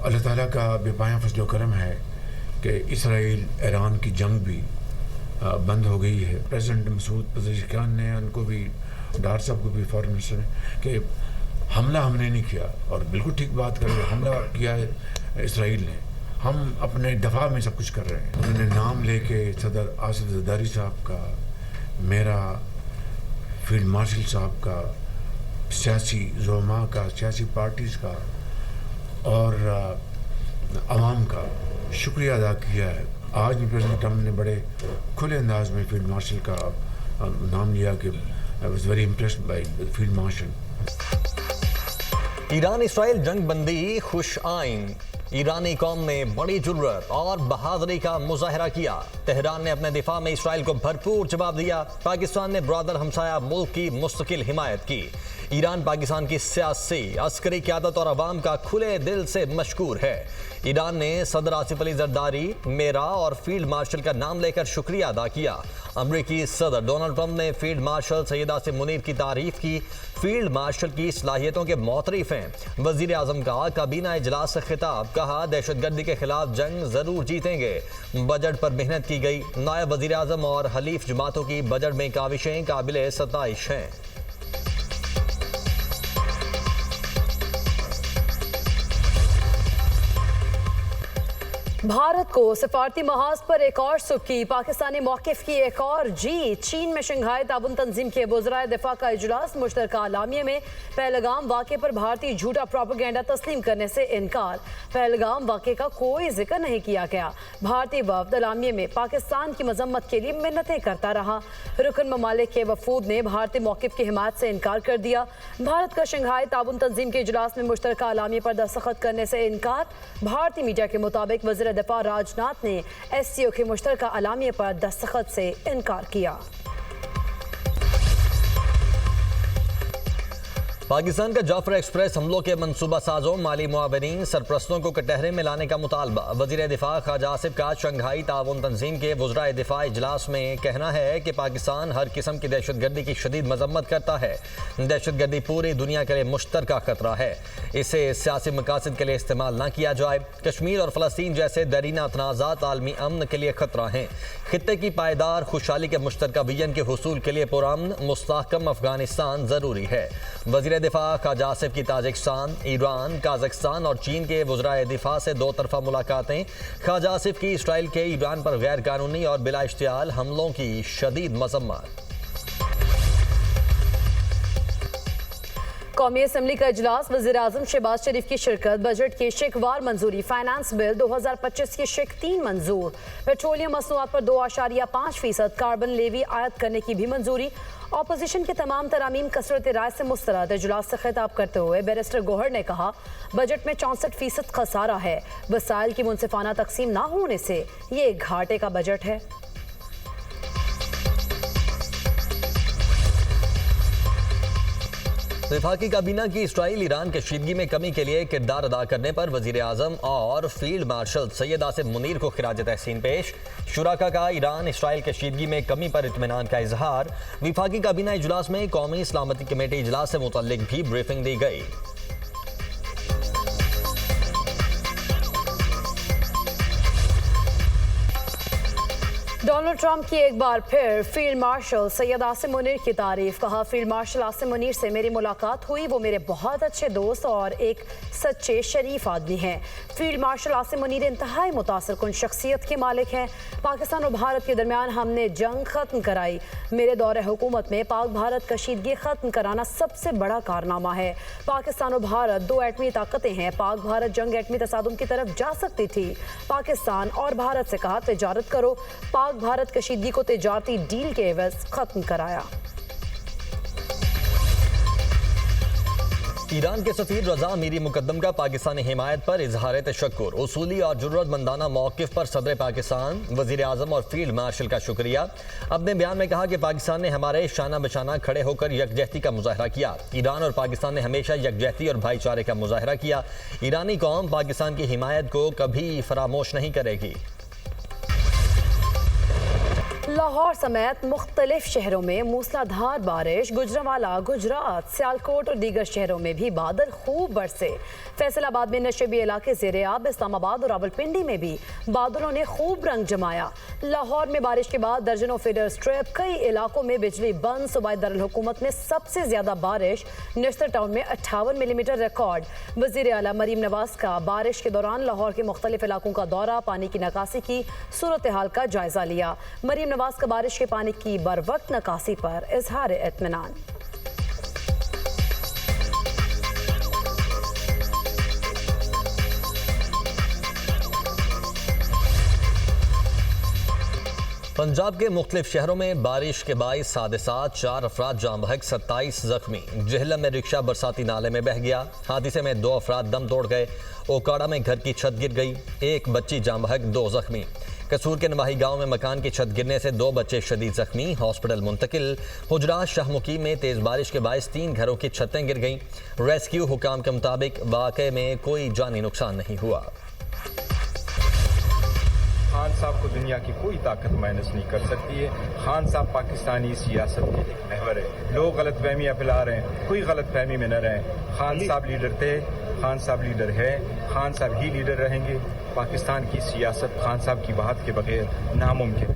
अल्लाह ताला का बेपाया फजल करम है कि इसराइल ईरान की जंग भी बंद हो गई है। प्रेसिडेंट मसूद पज़ेशिकियान ने उनको भी, डार साहब को भी, फॉरेन मिनिस्टर ने, कि हमला हमने नहीं किया, और बिल्कुल ठीक बात कर रहे हैं, हमला किया है इसराइल ने, हम अपने दफा में सब कुछ कर रहे हैं। उन्होंने नाम लेके सदर आसिफ ज़रदारी साहब का, मेरा, फील्ड मार्शल साहब का, सियासी ज़ुलमा का, सियासी पार्टीज़ का और आवाम का शुक्रिया अदा किया है। आज भी प्रेसिडेंट ट्रम्प ने बड़े खुले अंदाज में फील्ड मार्शल का नाम लिया कि I was very impressed by field marshal. Iran Israel जंग बंदी खुश आइन। ईरानी कौम ने बड़ी जुर्रत और बहादुरी का मुजाहरा किया। तेहरान ने अपने दिफा में इसराइल को भरपूर जवाब दिया। पाकिस्तान ने ब्रादर हमसाया मुल्क की मुस्तकिल हिमायत की। ईरान पाकिस्तान की सियासी, अस्करी क़यादत और अवाम का खुले दिल से मशकूर है। ईरान ने सदर आसिफ अली जरदारी, मेरा और फील्ड मार्शल का नाम लेकर शुक्रिया अदा किया। अमरीकी सदर डोनाल्ड ट्रंप ने फील्ड मार्शल सैयद आसिम मुनीर की तारीफ की। फील्ड मार्शल की सलाहियतों के मोतरिफ हैं। वजीर आजम का काबीना इजलास से खिताब, कहा दहशतगर्दी के खिलाफ जंग जरूर जीतेंगे। बजट पर मेहनत की गई। नायब वजीर आजम और हलीफ जमातों की बजट में काविशें काबिल सताइश हैं। भारत को सिफारती महाज पर एक और सुर्खी। पाकिस्तानी मौक़िफ़ की एक और जीत। चीन में शंघाई ताउन तंजीम के वज़राए दिफा का इजलास। मुश्तरका अलामिया में पहलगाम वाक़े पर भारतीय झूठा प्रोपेगेंडा तस्लीम करने से इनकार। पहलगाम वाक़े का कोई जिक्र नहीं किया गया। भारतीय वफ़द अलामिया में पाकिस्तान की मजम्मत के लिए मिन्नतें करता रहा। रुकन ममालिक के वफूद ने भारतीय मौक़िफ़ की हिमायत से इनकार कर दिया। भारत का शंघाई ताउन तंजीम के इजलास में मुश्तरका अलामिया पर दस्तखत करने से इनकार। भारतीय मीडिया के मुताबिक वज़ीर दिफा राजनाथ ने एससीओ के मुश्तरका अलामिया पर दस्तखत से इनकार किया। पाकिस्तान का जाफर एक्सप्रेस हमलों के मनसूबा साजों, माली मुआवनीन, सरप्रस्तों को कटहरे में लाने का मुतालबा। वज़ीर दिफा ख्वाजा आसिफ का शंघाई ताउन तंजीम के वज़राए दिफा इजलास में कहना है कि पाकिस्तान हर किस्म की दहशतगर्दी की शदीद मजम्मत करता है। दहशतगर्दी पूरी दुनिया के लिए मुश्तरका खतरा है। इसे सियासी मकासद के लिए इस्तेमाल न किया जाए। कश्मीर और फ़लस्तीन जैसे दरीना तनाज़ात आलमी अमन के लिए खतरा हैं। खित्ते की पायदार खुशहाली के मुश्तरका विजन के हुसूल के लिए पुरअमन मुस्तहकम अफगानिस्तान ज़रूरी है। वज़ीर दिफा ख्वाजा आसिफ की ताजिकिस्तान, ईरान, काज़ाकिस्तान और चीन के वज़राए दिफा से दो तरफा मुलाकातें। ख्वाजा आसिफ की इसराइल के ईरान पर गैर कानूनी और बिला इश्तियाल हमलों की शदीद मजम्मत। कौमी असम्बली का इजलास। वज़ीर आज़म शहबाज शरीफ की शिरकत। बजट की शिकवार मंजूरी। फाइनेंस बिल 2025 की शिक 3 मंजूर। पेट्रोलियम मसनूआत पर 2.5% कार्बन लेवी आयद करने की भी मंजूरी। ऑपोजिशन के तमाम तरामीम कसरत राय से मुस्तरद। इजलास से खिताब करते हुए बैरिस्टर गोहर ने कहा बजट में 64% खसारा है। वसाइल की मुनसिफाना तकसीम ना होने से ये घाटे का बजट है। वफाकी काबीना की इसराइल ईरान कशीदगी में कमी के लिए किरदार अदा करने पर वज़ीर आज़म और फील्ड मार्शल सैयद आसिम मुनीर को खिराज तहसीन पेश। शुराका का ईरान इसराइल कशीदगी में कमी पर इत्मीनान का इजहार। वफाकी काबीना इजलास में कौमी सलामती कमेटी इजलास से मुतल्लिक भी ब्रीफिंग दी गई। डोनाल्ड ट्रंप की एक बार फिर फील्ड मार्शल सैयद आसिम मुनीर की तारीफ। कहा फील्ड मार्शल आसिम मुनीर से मेरी मुलाकात हुई। वो मेरे बहुत अच्छे दोस्त और एक सच्चे शरीफ आदमी हैं। फील्ड मार्शल आसिम मुनीर इंतहाई मुतासरकुन शख्सियत के मालिक हैं। पाकिस्तान और भारत के दरमियान हमने जंग खत्म कराई। मेरे दौरे हुकूमत में पाक भारत कशीदगी खत्म कराना सबसे बड़ा कारनामा है। पाकिस्तान और भारत 2 एटमी ताकतें हैं। पाक भारत जंग एटमी तसादुम की तरफ जा सकती थी। पाकिस्तान और भारत से कहा तिजारत करो। पाक भारत कशीदगी को तिजारती डील के एवज खत्म कराया। ईरान के सफीर रजा मीरी मुकद्दम का पाकिस्तानी हिमायत पर इजहार तशक्कुर। उसूली और जुर्रतमंदाना मौक़िफ़ पर सदर पाकिस्तान, वज़ीर आज़म और फील्ड मार्शल का शुक्रिया। अपने बयान में कहा कि पाकिस्तान ने हमारे शाना बशाना खड़े होकर यकजहती का मुजाहरा किया। ईरान और पाकिस्तान ने हमेशा यकजहती और भाईचारे का मुजाहरा किया। ईरानी कौम पाकिस्तान की हिमायत को कभी फरामोश नहीं करेगी। लाहौर समेत मुख्तलिफ शहरों में मूसलाधार बारिश, गुजरांवाला, गुजरात, सियालकोट और दीगर शहरों में भी बादल खूब बरसे। फैसलाबाद में नशेबी इलाके ज़ेर-ए-आब, इस्लामाबाद और रावलपिंडी में भी बादलों ने खूब रंग जमाया। लाहौर में बारिश के बाद दर्जनों फीडर स्ट्रिप, कई इलाकों में बिजली बंद। सूबाई दारुल-हुकूमत में सबसे ज्यादा बारिश निश्तर टाउन में 58 मिलीमीटर रिकॉर्ड। वज़ीर आला मरीम नवाज का बारिश के दौरान लाहौर के मुख्तलिफ इलाकों का दौरा, पानी की निकासी की सूरत हाल का जायजा लिया। मरीम नवाज का बारिश के पानी की बरवक्त निकासी पर इजहार इत्मीनान। पंजाब के मुख्तलिफ शहरों में बारिश के बाइस हादसात, 4 अफराद जाम बहक, 27 जख्मी। जेहलम में रिक्शा बरसाती नाले में बह गया, हादसे में 2 अफराद दम तोड़ गए। ओकाड़ा में घर की छत गिर गई, 1 बच्ची जाम बहक, 2 जख्मी। कसूर के नवाही गांव में मकान की छत गिरने से 2 बच्चे शदीद जख्मी, हॉस्पिटल मुंतकिल। हुजरात शाहमुखी में तेज बारिश के बाइस 3 घरों की छतें गिर गईं। रेस्क्यू हुकाम के मुताबिक वाक़े में कोई जानी नुकसान नहीं हुआ। खान साहब को दुनिया की कोई ताकत माइनस नहीं कर सकती है। खान साहब पाकिस्तानी सियासत के एक महवर है। लोग गलत फहमियाँ फैला रहे हैं, कोई गलत फहमी में न रहें। खान साहब लीडर थे, खान साहब लीडर है, खान साहब ही लीडर रहेंगे। पाकिस्तान की सियासत खान साहब की बात के बगैर नामुमकिन।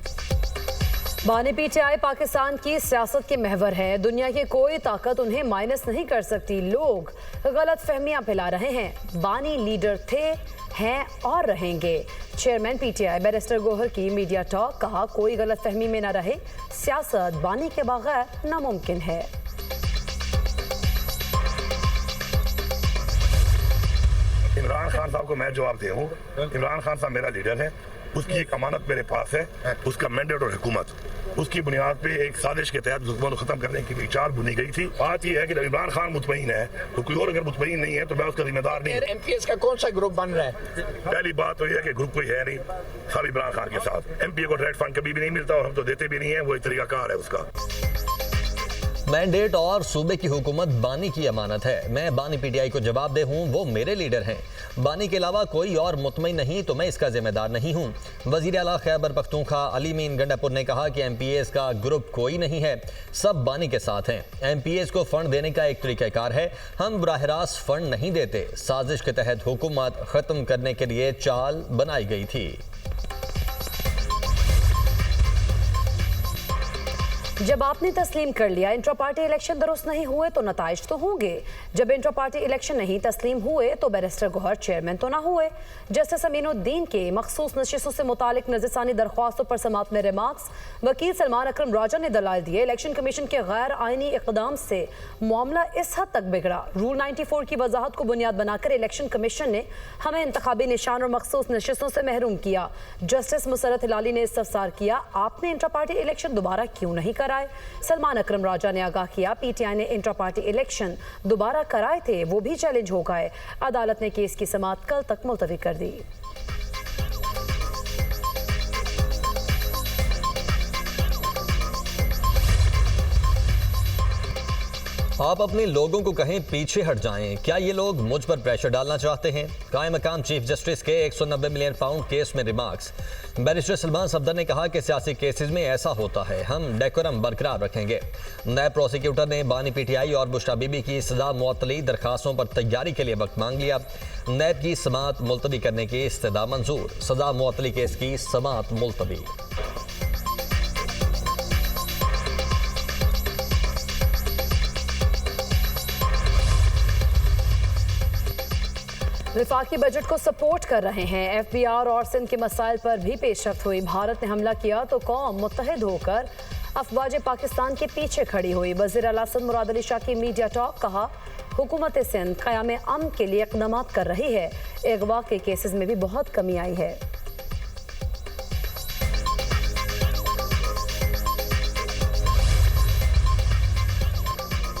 बानी पीटीआई पाकिस्तान की सियासत के महवर है, दुनिया की कोई ताकत उन्हें माइनस नहीं कर सकती। लोग गलत फहमियां फैला रहे हैं। बानी लीडर थे, हैं और रहेंगे। चेयरमैन पीटीआई बैरिस्टर गोहर की मीडिया टॉक, कहा कोई गलत फहमी में न रहे, सियासत बानी के बगैर नामुमकिन है। इमरान खान साहब को मैं जवाब दे हूँ। इमरान खान साहब मेरा लीडर है, उसकी एक अमानत मेरे पास है, उसका मैंडेट और हुकूमत, उसकी बुनियाद पे एक साजिश के तहत हुकूमत को खत्म करने की विचार बुनी गई थी। बात यह है कि जब इमरान खान मुतमईन है तो कोई और अगर मुतमईन नहीं है तो मैं उसका जिम्मेदार नहीं। एमपीएस का कौन सा ग्रुप बन रहा है? पहली बात तो यह है कि ग्रुप कोई है नहीं, सब इमरान खान के साथ। एमपीए को डायरेक्ट फंड कभी भी नहीं मिलता और हम तो देते भी नहीं है, वो एक तरीकाकार है उसका। मैंडेट और सूबे की हुकूमत बानी की अमानत है। मैं बानी पीटीआई को जवाब दे हूँ, वो मेरे लीडर हैं। बानी के अलावा कोई और मुतमईन नहीं तो मैं इसका जिम्मेदार नहीं हूँ। वज़ीर आला खैबर पख्तूनख्वा अली मीन गंडापुर ने कहा कि एमपीएस का ग्रुप कोई नहीं है, सब बानी के साथ हैं। एमपीएस को फंड देने का एक तरीक़ाकार है, हम बराह रास्त फंड नहीं देते। साजिश के तहत हुकूमत ख़त्म करने के लिए चाल बनाई गई थी। जब आपने तस्लीम कर लिया इंट्रा पार्टी इलेक्शन दुरुस्त नहीं हुए तो नताइज तो होंगे। जब इंट्रा पार्टी इलेक्शन नहीं तस्लीम हुए तो बैरिस्टर गोहर चेयरमैन तो ना हुए। जस्टिस अमीनुद्दीन के मखसूस नशिस्तों से मुतालिक नज़रसानी दरख्वास्तों पर समाअत में रिमार्क्स। वकील सलमान अकरम राजा ने दलाइल दिए, इलेक्शन कमीशन के गैर आइनी इक़दाम से मामला इस हद तक बिगड़ा। रूल 94 की वजाहत को बुनियाद बनाकर इलेक्शन कमीशन ने हमें इंतखाबी निशान और मखसूस नशिस्तों से महरूम किया। जस्टिस मुसरत हिलाली ने इस्तफसार किया, आपने इंट्रा पार्टी इलेक्शन दोबारा क्यों नहीं कराए? सलमान अकरम राजा ने आगाह किया, पीटीआई ने इंट्रा पार्टी इलेक्शन दोबारा कराए थे, वो भी चैलेंज हो गए। अदालत ने केस की समाअत कल तक मुलतवी कर दी। आप अपने लोगों को कहें पीछे हट जाएं। क्या ये लोग मुझ पर प्रेशर डालना चाहते हैं? कायम मकाम चीफ जस्टिस के 190 मिलियन पाउंड केस में रिमार्क्स। बैरिस्टर सलमान सफदर ने कहा कि सियासी केसेस में ऐसा होता है, हम डेकोरम बरकरार रखेंगे। नायब प्रोसिक्यूटर ने बानी पीटीआई और बुशरा बीबी की सजा मुअत्तली दरखास्तों पर तैयारी के लिए वक्त मांग लिया। नायब की समाअत मुलतवी करने की इस्तदा मंजूर, सजा मुअत्तली केस की समाअत मुलतवी। विफाकी बजट को सपोर्ट कर रहे हैं। एफबीआर और सिंध के मसाइल पर भी पेशरफ्त हुई। भारत ने हमला किया तो कौम मुत्तहिद होकर अफवाज पाकिस्तान के पीछे खड़ी हुई। वज़ीर आला सिंध मुराद अली शाह की मीडिया टॉक, कहा हुकूमत सिंध क़याम अमन के लिए इक़दाम कर रही है। अगवा के केसेस में भी बहुत कमी आई है।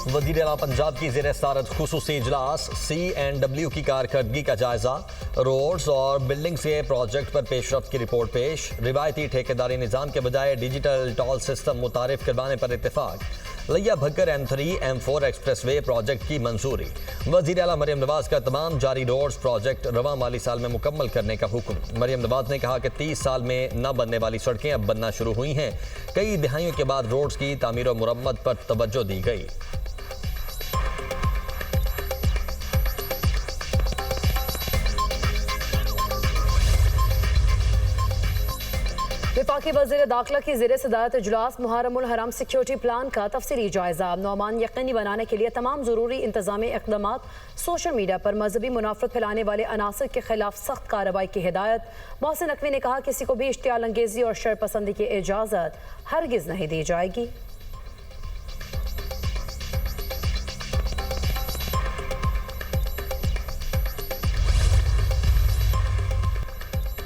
वज़ीर आला पंजाब की ज़ेर सदारत खुसूसी इजलास। C&W की कारकर्दगी का जायजा, रोड्स और बिल्डिंग्स के प्रोजेक्ट पर पेशरफ्त की रिपोर्ट पेश। रिवायती ठेकेदारी निज़ाम के बजाय डिजिटल टोल सिस्टम मुतारिफ करवाने पर इत्तेफाक। लिया Bhakkar M3 M4 expressway project की मंजूरी। वज़ीर आला मरियम नवाज का तमाम जारी रोड्स प्रोजेक्ट रवा माली साल में मुकम्मल करने का हुक्म। मरियम नवाज ने कहा कि 30 साल में न बनने वाली सड़कें अब बनना शुरू हुई हैं। कई दिहाइयों के बाद रोड्स की तामीर और मुरम्मत पर तवज्जो दी गई। वफाकी वज़ीर दाखिला की ज़ेर सदारत इजलास मुहर्रमुल हराम सिक्योरिटी प्लान का तफसीली जायजा। नौमान यकीनी बनाने के लिए तमाम ज़रूरी इंतजामी इक़दाम। सोशल मीडिया पर मजहबी मुनाफरत फैलाने वाले अनासर के खिलाफ सख्त कार्रवाई की हिदायत। मोहसिन नकवी ने कहा किसी को भी इश्तियाल अंगेज़ी और शरपसंदी की इजाज़त हरगिज़ नहीं दी जाएगी।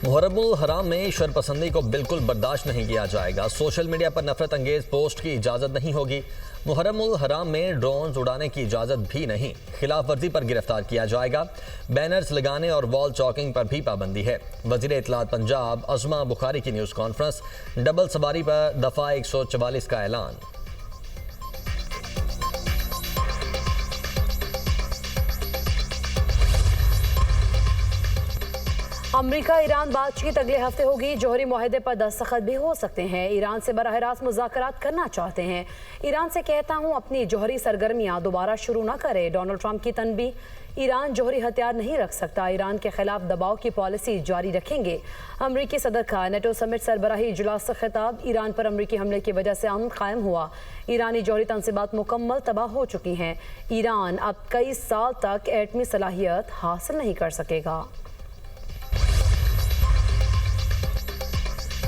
मुहर्रमुल हराम में शरपसंदी को बिल्कुल बर्दाश्त नहीं किया जाएगा। सोशल मीडिया पर नफरत अंगेज पोस्ट की इजाज़त नहीं होगी। मुहर्रमुल हराम में ड्रोन उड़ाने की इजाज़त भी नहीं। खिलाफ वर्जी पर गिरफ्तार किया जाएगा। बैनर्स लगाने और वॉल चॉकिंग पर भी पाबंदी है। वज़ीर इत्तलात पंजाब अज़मा बुखारी की न्यूज़ कॉन्फ्रेंस। डबल सवारी पर दफ़ा 144 का ऐलान। अमरीका ईरान बातचीत अगले हफ्ते होगी। जौहरी मुआहदे पर दस्तखत भी हो सकते हैं। ईरान से बराह रास्त मुज़ाकरात करना चाहते हैं। ईरान से कहता हूँ अपनी जौहरी सरगर्मियाँ दोबारा शुरू न करे। डोनाल्ड ट्रंप की तनबीह। ईरान जौहरी हथियार नहीं रख सकता। ईरान के खिलाफ दबाव की पॉलिसी जारी रखेंगे। अमरीकी सदर का नेटो समिट सरबराही इजलास से खिताब। ईरान पर अमरीकी हमले की वजह से अमन कायम हुआ। ईरानी जौहरी तनसीबात मुकम्मल तबाह हो चुकी हैं। ईरान अब कई साल तक एटमी सलाहियत हासिल नहीं कर सकेगा।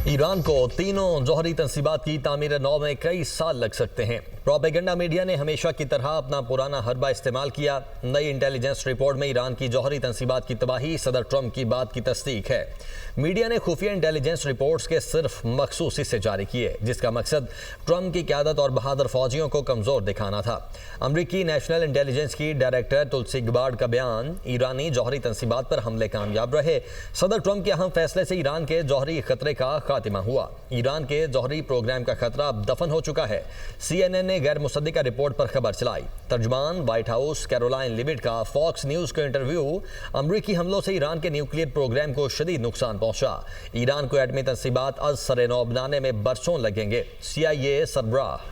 ईरान को तीनों जौहरी तनसीबात की तामीर नौ में कई साल लग सकते हैं। प्रोपेगेंडा मीडिया ने हमेशा की तरह अपना पुराना हरबा इस्तेमाल किया। नई इंटेलिजेंस रिपोर्ट में ईरान की जौहरी तनसीबात की तबाही सदर ट्रंप की बात की तस्दीक है। मीडिया ने खुफिया इंटेलिजेंस रिपोर्ट्स के सिर्फ मखसूस हिस्से जारी किए, जिसका मकसद ट्रंप की क़यादत और बहादुर फौजियों को कमज़ोर दिखाना था। अमरीकी नेशनल इंटेलिजेंस की डायरेक्टर तुलसी गबार्ड का बयान, ईरानी जौहरी तनसीबात पर हमले कामयाब रहे। सदर ट्रंप के अहम फैसले से ईरान के जौहरी खतरे का खात्मा हुआ। ईरान के जौहरी प्रोग्राम का खतरा अब दफन हो चुका है। CNN ने गैर मुसद्दिका रिपोर्ट पर खबर चलाई। तर्जमान व्हाइट हाउस कैरोलाइन लिविट का फॉक्स न्यूज़ का इंटरव्यू। अमरीकी हमलों से ईरान के न्यूक्लियर प्रोग्राम को शदीद नुकसान पहुंचा। ईरान को एटमी तनसीबात अज सरे नौ बनाने में बरसों लगेंगे। CIA सरबराह।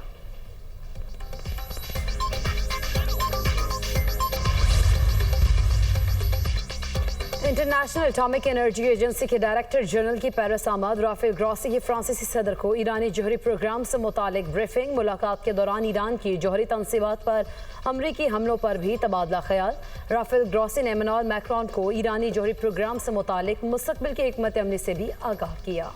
इंटरनेशनल एटॉमिक एनर्जी एजेंसी के डायरेक्टर जनरल की पेरिस आमद। राफेल ग्रॉसी की फ्रांसीसी सदर को ईरानी जौहरी प्रोग्राम से मुतालिक ब्रीफिंग। मुलाकात के दौरान ईरान की जौहरी तनसीबात पर अमरीकी हमलों पर भी तबादला ख्याल। राफेल ग्रॉसी ने इमैनुअल मैक्रोन को ईरानी जौहरी प्रोग्राम से मुतालिक मुस्तकबिल की हिकमत अमली से भी आगाह किया।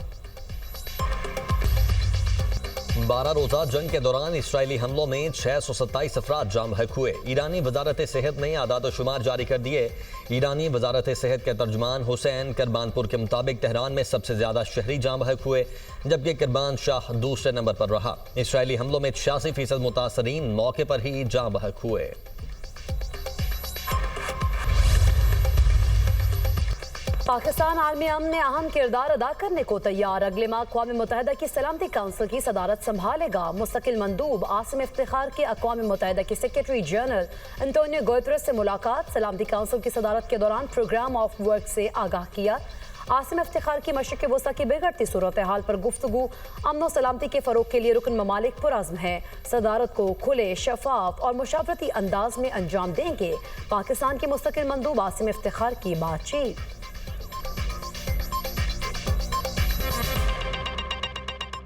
12 रोज़ा जंग के दौरान इसराइली हमलों में 627 अफराद जाँ बहक हुए। ईरानी वजारत सेहत ने आदाद शुमार जारी कर दिए। ईरानी वजारत सेहत के तर्जमान हुसैन करबानपुर के मुताबिक तेहरान में सबसे ज़्यादा शहरी जाँ बहक हुए, जबकि करबान शाह दूसरे नंबर पर रहा। इसराइली हमलों में 86% मुतासरीन मौके पर ही जाँ बहक हुए। पाकिस्तान आलमी अमन में अहम किरदार अदा करने को तैयार। अगले माह अक़वाम मुत्तहिदा की सलामती काउंसिल की सदारत संभालेगा। मुस्तकिल मंदूब आसिम इफ्तिखार के अक़वाम मुत्तहिदा के सेक्रेटरी जनरल एंटोनियो गुतेरेस से मुलाकात। सलामती काउंसिल की सदारत के दौरान प्रोग्राम ऑफ वर्क से आगाह किया। आसिम इफ्तिखार की मशरिक़ वस्ता की बिगड़ती सूरत हाल पर गुफ्तगू। अमन व सलामती के फ़रोग़ के लिए रुकन ममालिक पुरज़्म है। सदारत को खुले, शफाफ और मुशावरती अंदाज में अंजाम देंगे। पाकिस्तान के मुस्तकिल मंदूब आसिम इफ्तिखार की बातचीत।